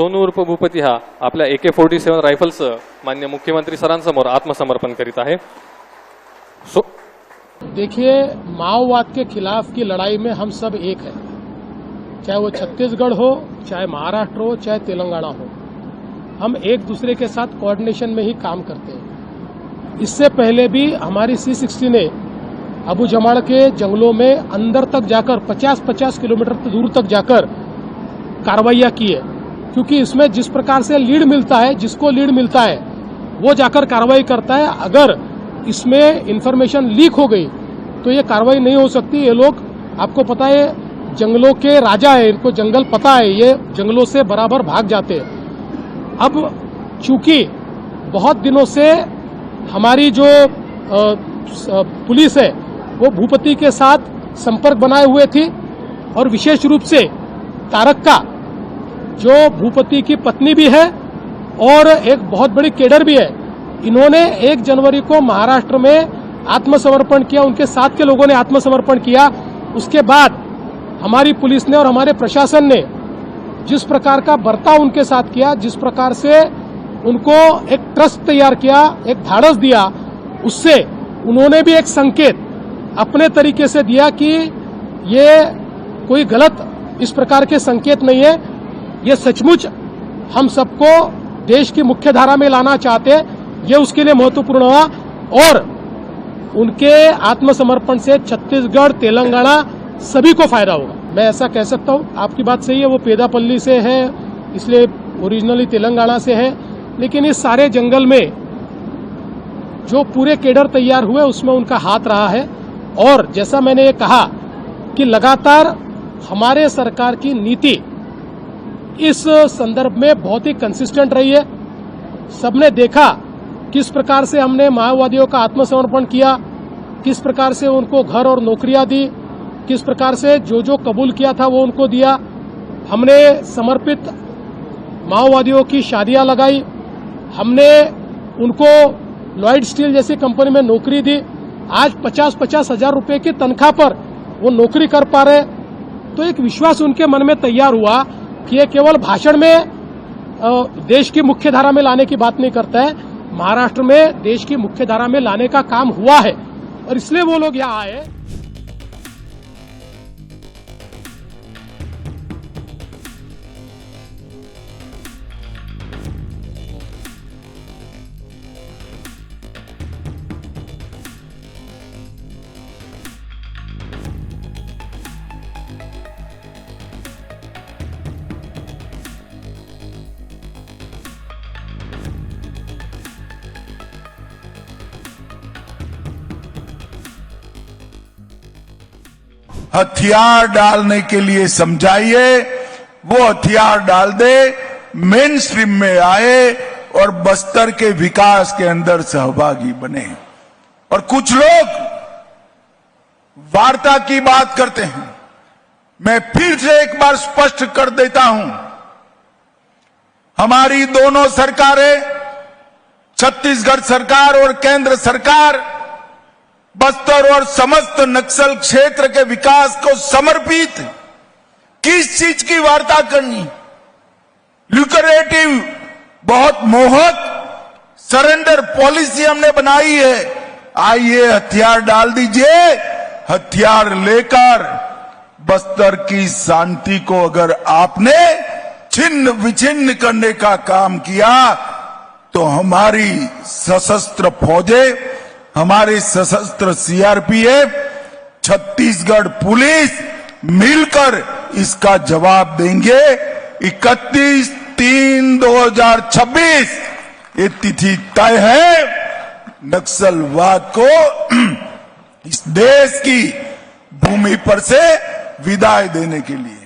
सोनू उर्फ भूपती हा आपल्या AK-47 रायफलसह माननीय मुख्यमंत्री सरांसमोर आत्मसमर्पण करीत आहे। देखिए, माओवाद के खिलाफ की लड़ाई में हम सब एक हैं, चाहे वो छत्तीसगढ़ हो, चाहे महाराष्ट्र हो, चाहे तेलंगाना हो। हम एक दूसरे के साथ कोऑर्डिनेशन में ही काम करते हैं। इससे पहले भी हमारी C-60 ने अबू जमाड़ के जंगलों में अंदर तक जाकर 50-50 किलोमीटर दूर तक जाकर कार्रवाइयां की है, क्योंकि इसमें जिस प्रकार से लीड मिलता है, जिसको लीड मिलता है वो जाकर कार्रवाई करता है। अगर इसमें इंफॉर्मेशन लीक हो गई तो ये कार्रवाई नहीं हो सकती। ये लोग, आपको पता है, जंगलों के राजा है, इनको जंगल पता है, ये जंगलों से बराबर भाग जाते हैं। अब चूंकि बहुत दिनों से हमारी जो पुलिस है वो भूपति के साथ संपर्क बनाए हुए थी, और विशेष रूप से तारक्का जो भूपति की पत्नी भी है और एक बहुत बड़ी केडर भी है, इन्होंने 1 जनवरी को महाराष्ट्र में आत्मसमर्पण किया। उनके साथ के लोगों ने आत्मसमर्पण किया। उसके बाद हमारी पुलिस ने और हमारे प्रशासन ने जिस प्रकार का बर्ताव उनके साथ किया, जिस प्रकार से उनको एक ट्रस्ट तैयार किया, एक धाड़स दिया, उससे उन्होंने भी एक संकेत अपने तरीके से दिया कि ये कोई गलत इस प्रकार के संकेत नहीं है, ये सचमुच हम सबको देश की मुख्य धारा में लाना चाहते हैं। ये उसके लिए महत्वपूर्ण हुआ, और उनके आत्मसमर्पण से छत्तीसगढ़, तेलंगाना सभी को फायदा होगा। मैं ऐसा कह सकता हूं। आपकी बात सही है, वो पेदापल्ली से है, इसलिए ओरिजिनली तेलंगाना से है, लेकिन इस सारे जंगल में जो पूरे केडर तैयार हुए उसमें उनका हाथ रहा है। और जैसा मैंने ये कहा कि लगातार हमारे सरकार की नीति इस संदर्भ में बहुत ही कंसिस्टेंट रही है। सबने देखा किस प्रकार से हमने माओवादियों का आत्मसमर्पण किया, किस प्रकार से उनको घर और नौकरियां दी, किस प्रकार से जो जो कबूल किया था वो उनको दिया। हमने समर्पित माओवादियों की शादियां लगाई, हमने उनको लॉयड स्टील जैसी कंपनी में नौकरी दी। आज 50-50 हजार रुपए की तनख्वाह पर वो नौकरी कर पा रहे। तो एक विश्वास उनके मन में तैयार हुआ कि ये केवल भाषण में देश की मुख्य धारा में लाने की बात नहीं करता है, महाराष्ट्र में देश की मुख्य धारा में लाने का काम हुआ है, और इसलिए वो लोग यहाँ आए। हथियार डालने के लिए समझाइए, वो हथियार डाल दे, मेन स्ट्रीम में आए और बस्तर के विकास के अंदर सहभागी बने। और कुछ लोग वार्ता की बात करते हैं। मैं फिर से एक बार स्पष्ट कर देता हूं, हमारी दोनों सरकारें, छत्तीसगढ़ सरकार और केंद्र सरकार, बस्तर और समस्त नक्सल क्षेत्र के विकास को समर्पित। किस चीज की वार्ता करनी? ल्यूक्रेटिव, बहुत मोहक सरेंडर पॉलिसी हमने बनाई है। आइए हथियार डाल दीजिए, हथियार लेकर बस्तर की शांति को अगर आपने छिन्न विछिन्न करने का काम किया तो हमारी सशस्त्र फौजें, हमारे सशस्त्र CRPF, छत्तीसगढ़ पुलिस मिलकर इसका जवाब देंगे। 31/3/2026 ये तिथि तय है नक्सलवाद को इस देश की भूमि पर से विदाई देने के लिए।